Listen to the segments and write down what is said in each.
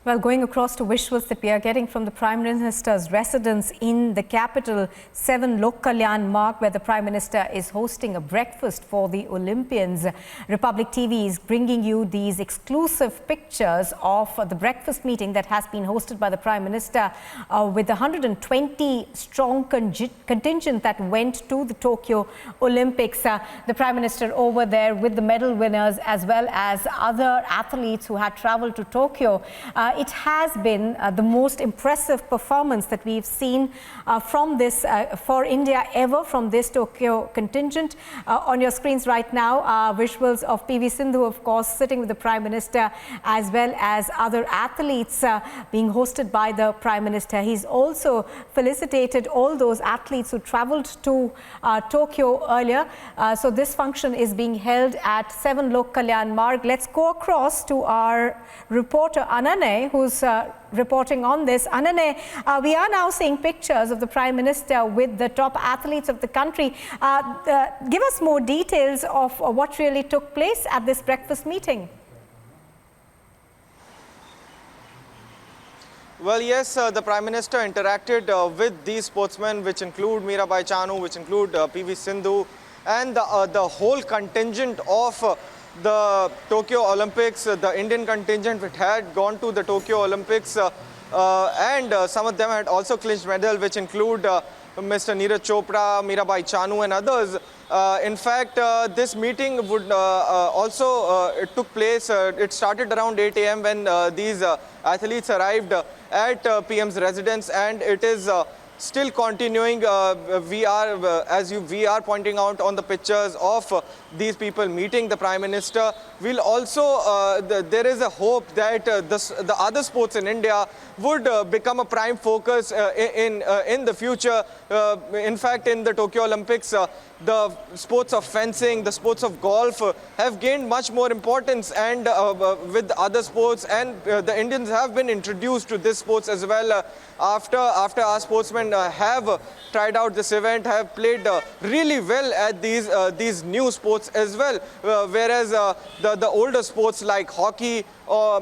Well, going across to visuals that we are getting from the Prime Minister's residence in the capital, 7 Lok Kalyan Marg, where the Prime Minister is hosting a breakfast for the Olympians. Republic TV is bringing you these exclusive pictures of the breakfast meeting that has been hosted by the Prime Minister with 120-strong contingent that went to the Tokyo Olympics. The Prime Minister over there with the medal winners as well as other athletes who had travelled to Tokyo. It has been the most impressive performance that we've seen from this for India ever from this Tokyo contingent. On your screens right now are visuals of PV Sindhu, of course, sitting with the Prime Minister as well as other athletes being hosted by the Prime Minister. He's also felicitated all those athletes who travelled to Tokyo earlier. So this function is being held at 7 Lok Kalyan Marg. Let's go across to our reporter Anane, who's reporting on this. Anane, we are now seeing pictures of the Prime Minister with the top athletes of the country. Give us more details of what really took place at this breakfast meeting. Well, yes, the Prime Minister interacted with these sportsmen, which include Mirabai Chanu, which include PV Sindhu, and the whole contingent of the Tokyo Olympics, the Indian contingent which had gone to the Tokyo Olympics, and some of them had also clinched medal, which include Mr. Neeraj Chopra, Mirabai Chanu and others. In fact, this meeting would it took place, it started around 8 a.m. when these athletes arrived at PM's residence, and it is still continuing. We are pointing out on the pictures of these people meeting the Prime Minister. We'll also, there is a hope that the other sports in India would become a prime focus in the future. In fact, in the Tokyo Olympics, the sports of fencing, the sports of golf have gained much more importance, and with other sports, and the Indians have been introduced to this sports as well after our sportsmen have tried out this event, have played really well at these new sports as well, whereas the older sports like hockey were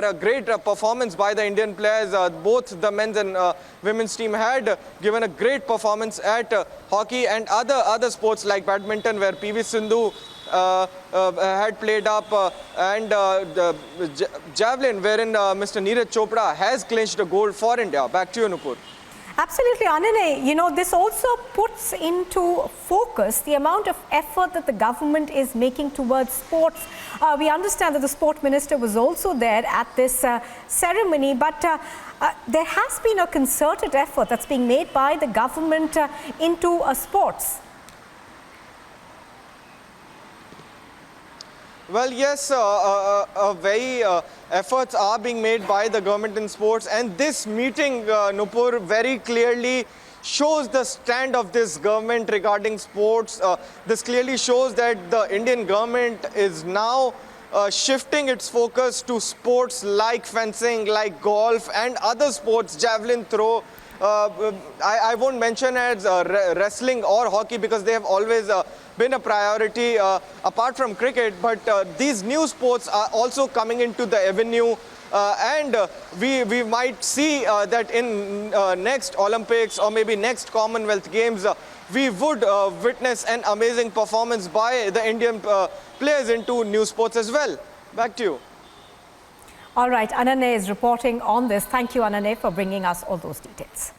a great performance by the Indian players. Both the men's and women's team had given a great performance at hockey and other sports like badminton, where PV Sindhu had played up, and the javelin, wherein Mr. Neeraj Chopra has clinched a gold for India. Back to you, Nupur. Absolutely, Anane. You know, this also puts into focus the amount of effort that the government is making towards sports. We understand that the Sport Minister was also there at this ceremony, but there has been a concerted effort that's being made by the government into sports. Well, yes, efforts are being made by the government in sports, and this meeting, Nupur, very clearly shows the stand of this government regarding sports. This clearly shows that the Indian government is now shifting its focus to sports like fencing, like golf and other sports, javelin throw. I won't mention as wrestling or hockey because they have always been a priority apart from cricket, but these new sports are also coming into the avenue, and we might see that in next Olympics or maybe next Commonwealth Games, we would witness an amazing performance by the Indian players into new sports as well. Back to you. All right, Anane is reporting on this. Thank you, Anane, for bringing us all those details.